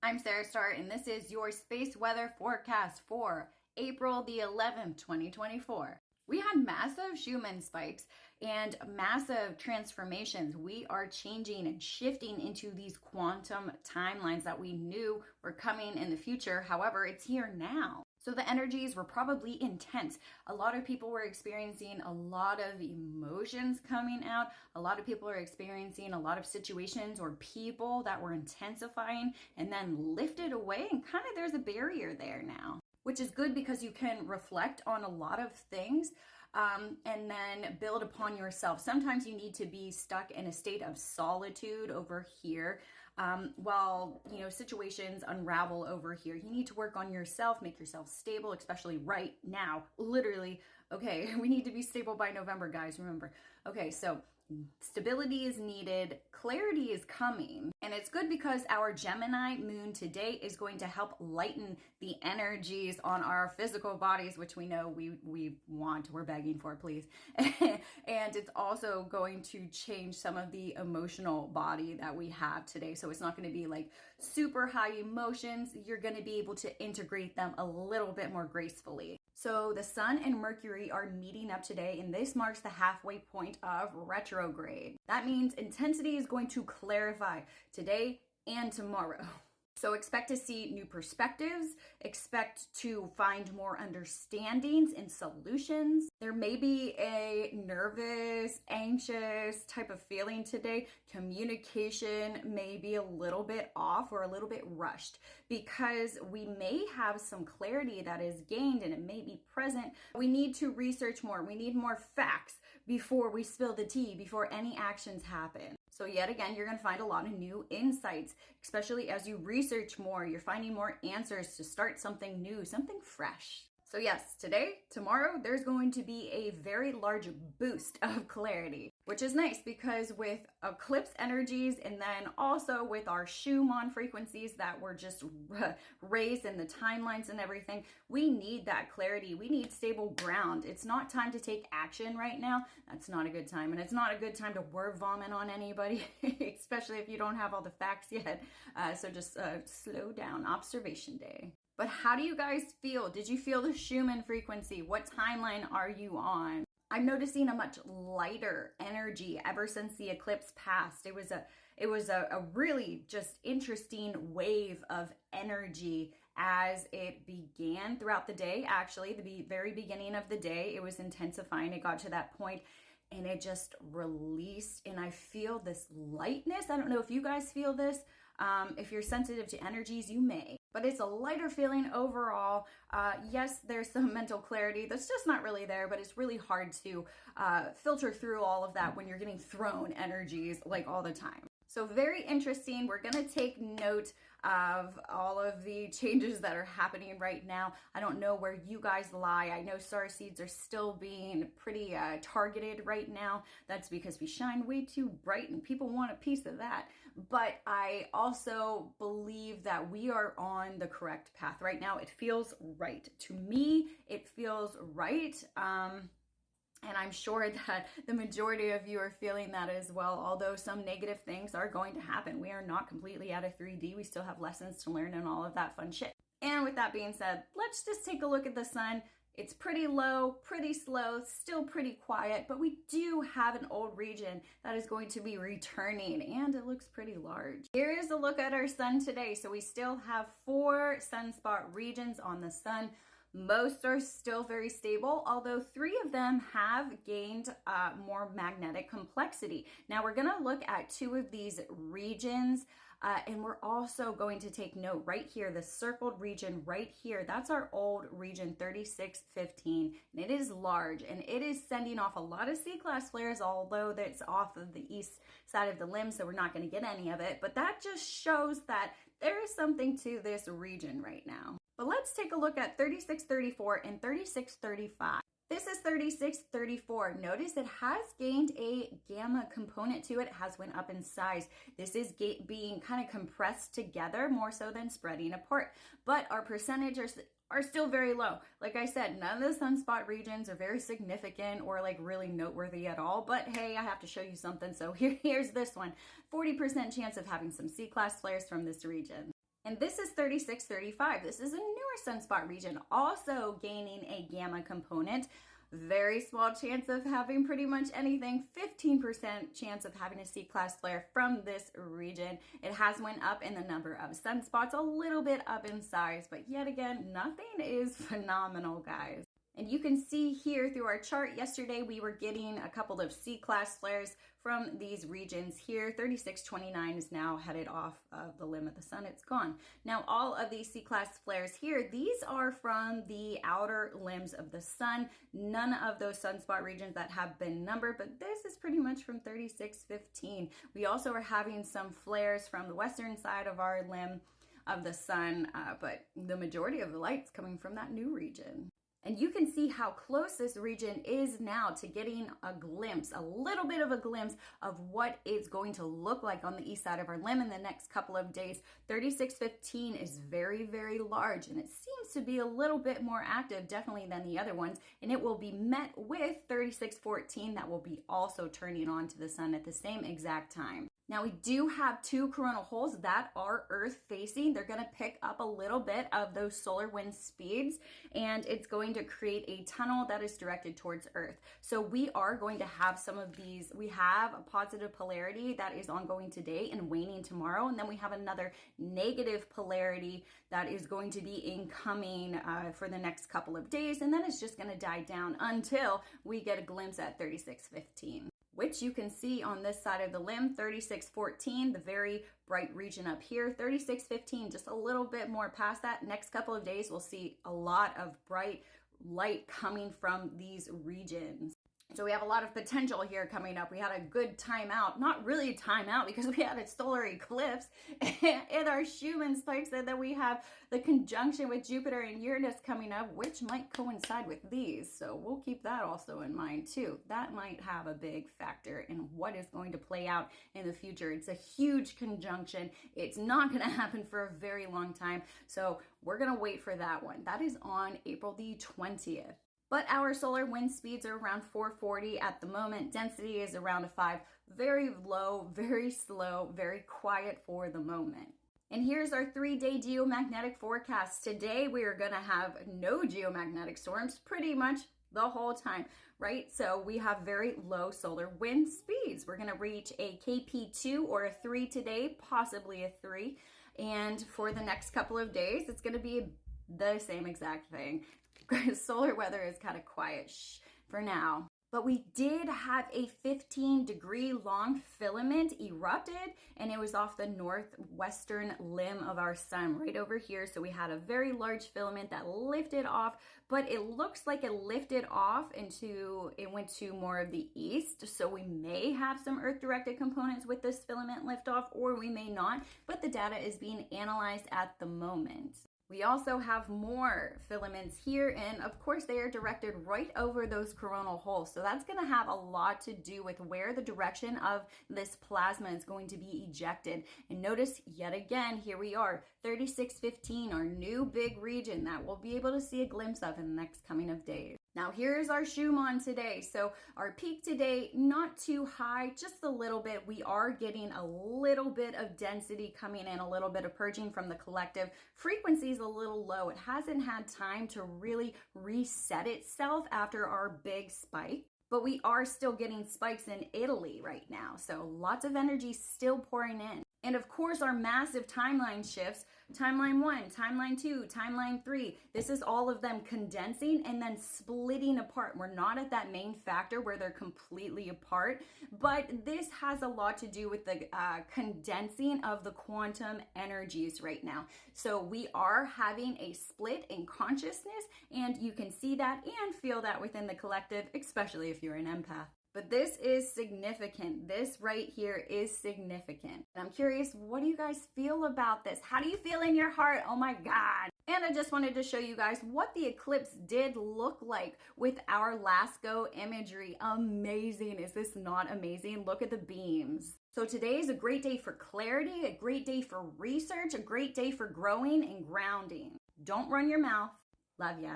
I'm Sarah Starr, and this is your space weather forecast for April the 11th, 2024. We had massive Schumann spikes and massive transformations. We are changing and shifting into these quantum timelines that we knew were coming in the future. However, it's here now. So the energies were probably intense. A lot of people were experiencing a lot of emotions coming out. A lot of people are experiencing a lot of situations or people that were intensifying and then lifted away, and kind of there's a barrier there now, which is good because you can reflect on a lot of things and then build upon yourself. Sometimes you need to be stuck in a state of solitude over here while situations unravel over here. You need to work on yourself, make yourself stable, especially right now. Literally, okay, we need to be stable by November, guys, remember. Okay, so stability is needed, clarity is coming, and it's good because our Gemini moon today is going to help lighten the energies on our physical bodies, which we know we're begging for, please. And it's also going to change some of the emotional body that we have today. So it's not going to be like super high emotions. You're going to be able to integrate them a little bit more gracefully. So the Sun and Mercury are meeting up today, and this marks the halfway point of retrograde. That means intensity is going to clarify today and tomorrow. So expect to see new perspectives, expect to find more understandings and solutions. There may be a nervous, anxious type of feeling today. Communication may be a little bit off or a little bit rushed because we may have some clarity that is gained and it may be present. We need to research more. We need more facts before we spill the tea, before any actions happen. So yet again, you're going to find a lot of new insights, especially as you research more. You're finding more answers to start something new, something fresh. So yes, today, tomorrow, there's going to be a very large boost of clarity, which is nice because with eclipse energies and then also with our Schumann frequencies that were just raised in the timelines and everything, we need that clarity. We need stable ground. It's not time to take action right now. That's not a good time. And it's not a good time to word vomit on anybody, especially if you don't have all the facts yet. So just slow down, observation day. But how do you guys feel? Did you feel the Schumann frequency? What timeline are you on? I'm noticing a much lighter energy ever since the eclipse passed. It was a really just interesting wave of energy as it began throughout the day. Actually, the very beginning of the day, it was intensifying. It got to that point and it just released. And I feel this lightness. I don't know if you guys feel this. If you're sensitive to energies, you may. But it's a lighter feeling overall. Yes, there's some mental clarity that's just not really there, but it's really hard to filter through all of that when you're getting thrown energies like all the time. So very interesting. We're going to take note of all of the changes that are happening right now. I don't know where you guys lie. I know star seeds are still being pretty targeted right now. That's because we shine way too bright and people want a piece of that. But I also believe that we are on the correct path right now. It feels right. To me, it feels right. And I'm sure that the majority of you are feeling that as well, although some negative things are going to happen. We are not completely out of 3D. We still have lessons to learn and all of that fun shit. And with that being said, let's just take a look at the sun. It's pretty low, pretty slow, still pretty quiet, but we do have an old region that is going to be returning, and it looks pretty large. Here is a look at our sun today. So we still have 4 sunspot regions on the sun. Most are still very stable, although 3 of them have gained more magnetic complexity. Now we're going to look at 2 of these regions, and we're also going to take note right here, the circled region right here. That's our old region 3615, and it is large, and it is sending off a lot of C-class flares, although that's off of the east side of the limb, so we're not going to get any of it. But that just shows that there is something to this region right now. But let's take a look at 3634 and 3635. This is 3634. Notice it has gained a gamma component to it. It has went up in size. This is being kind of compressed together more so than spreading apart. But our percentages are still very low. Like I said, none of the sunspot regions are very significant or like really noteworthy at all. But hey, I have to show you something. So here's this one. 40% chance of having some C-class flares from this region. And this is 3635. This is a newer sunspot region, also gaining a gamma component. Very small chance of having pretty much anything, 15% chance of having a C-class flare from this region. It has went up in the number of sunspots, a little bit up in size, but yet again, nothing is phenomenal, guys. And you can see here through our chart yesterday, we were getting a couple of C-class flares from these regions here. 3629 is now headed off of the limb of the sun. It's gone. Now, all of these C-class flares here, these are from the outer limbs of the sun. None of those sunspot regions that have been numbered, but this is pretty much from 3615. We also are having some flares from the western side of our limb of the sun, but the majority of the light's coming from that new region. And you can see how close this region is now to getting a glimpse, a little bit of a glimpse of what it's going to look like on the east side of our limb in the next couple of days. 3615 is very, very large, and it seems to be a little bit more active, definitely, than the other ones. And it will be met with 3614 that will be also turning on to the sun at the same exact time. Now, we do have two coronal holes that are Earth facing. They're going to pick up a little bit of those solar wind speeds, and it's going to create a tunnel that is directed towards Earth. So we are going to have some of these. We have a positive polarity that is ongoing today and waning tomorrow, and then we have another negative polarity that is going to be incoming for the next couple of days, and then it's just going to die down until we get a glimpse at 3615. Which you can see on this side of the limb, 3614, the very bright region up here, 3615, just a little bit more past that. Next couple of days, we'll see a lot of bright light coming from these regions. So we have a lot of potential here coming up. We had a good timeout, not really a timeout because we had a solar eclipse in our Schumann spikes, and then we have the conjunction with Jupiter and Uranus coming up, which might coincide with these. So we'll keep that also in mind too. That might have a big factor in what is going to play out in the future. It's a huge conjunction. It's not going to happen for a very long time. So we're going to wait for that one. That is on April the 20th. But our solar wind speeds are around 440 at the moment. Density is around a 5. Very low, very slow, very quiet for the moment. And here's our 3-day geomagnetic forecast. Today we are going to have no geomagnetic storms pretty much the whole time, right? So we have very low solar wind speeds. We're going to reach a KP2 or a 3 today, possibly a 3. And for the next couple of days, it's going to be the same exact thing. Solar weather is kind of quiet for now. But we did have a 15-degree long filament erupted, and it was off the northwestern limb of our sun right over here. So we had a very large filament that lifted off, but it looks like it lifted off it went to more of the east. So we may have some Earth-directed components with this filament liftoff, or we may not, but the data is being analyzed at the moment. We also have more filaments here, and of course they are directed right over those coronal holes. So that's going to have a lot to do with where the direction of this plasma is going to be ejected. And notice yet again, here we are, 3615, our new big region that we'll be able to see a glimpse of in the next coming of days. Now here's our Schumann today. So our peak today, not too high, just a little bit. We are getting a little bit of density coming in, a little bit of purging from the collective. Frequency is a little low. It hasn't had time to really reset itself after our big spike. But we are still getting spikes in Italy right now. So lots of energy still pouring in. And of course, our massive timeline shifts, timeline 1, timeline 2, timeline 3, this is all of them condensing and then splitting apart. We're not at that main factor where they're completely apart, but this has a lot to do with the condensing of the quantum energies right now. So we are having a split in consciousness, and you can see that and feel that within the collective, especially if you're an empath. But this is significant. This right here is significant. And I'm curious, what do you guys feel about this? How do you feel in your heart? Oh my God. And I just wanted to show you guys what the eclipse did look like with our LASCO imagery. Amazing. Is this not amazing? Look at the beams. So today is a great day for clarity, a great day for research, a great day for growing and grounding. Don't run your mouth. Love ya.